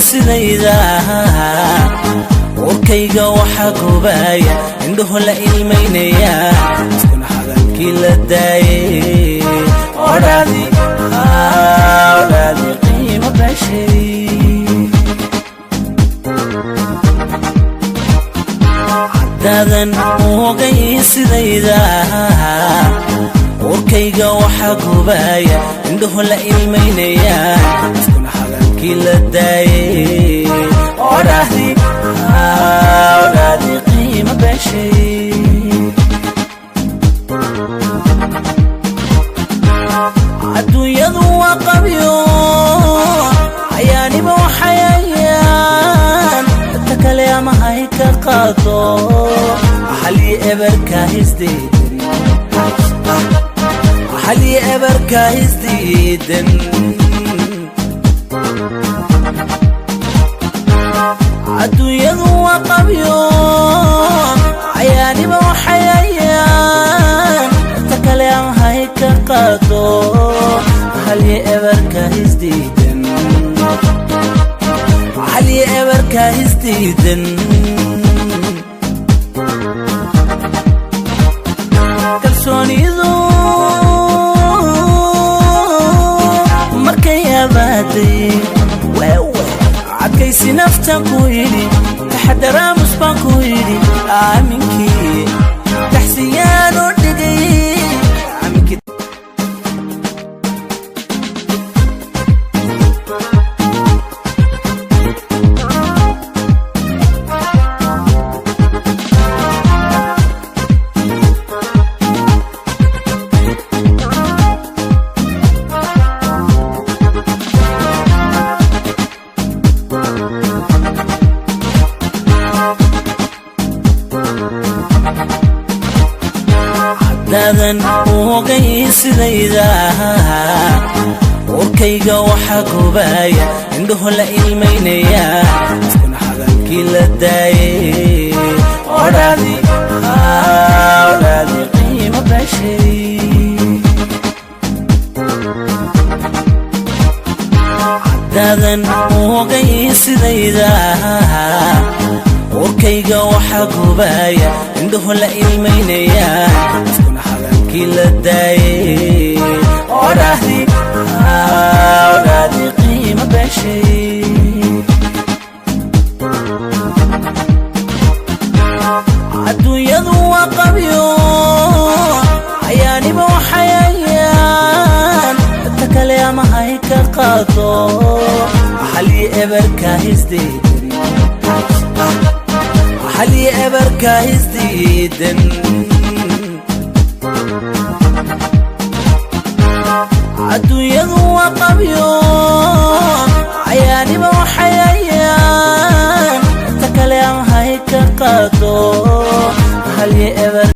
sidayda warkayga waxa gubaya indhuhu la ilmeynaya iskuna hadalkii la daayay odhaadi qiimo bashay dadan ogay sidayda warkayga waxa gubaya indhuhu la ilmeynaya iskuna hadalkii la daayay odhaadi qiimo bashay adduunyadu waa qabyo ayaaniba waxayayaan dadka kale ama hay ka qaado xalli eberka hisdiidan adduunyadu waa qabyo ayaaniba waxayayaan dadka kale ama hay ka qaado xalli eberka hisdiidan kalsoonidu markay abaaday adkaysi naftan ku yidhi taxadaraamus baan ku yidhi aaminkii taxsiyaan u dhigay dadan ogay sidayda warkayga waxa gubaya indhuhu la ilmeynaya iskuna hadalkii la daayay odhaadi qiimo bashay dadan ogay sidayda warkayga waxa gubaya indhuhu la ilmeynaya iskuna hadalkii la daayay odhaadi qiimo bashay adduunyadu waa qabyo ayaaniba waxayayaan dadka kale ama hay ka qaado xalli eberka hisdiidan adduunyadu waa qabyo ayaaniba waxayayaan dadka kale ama hay ka qaado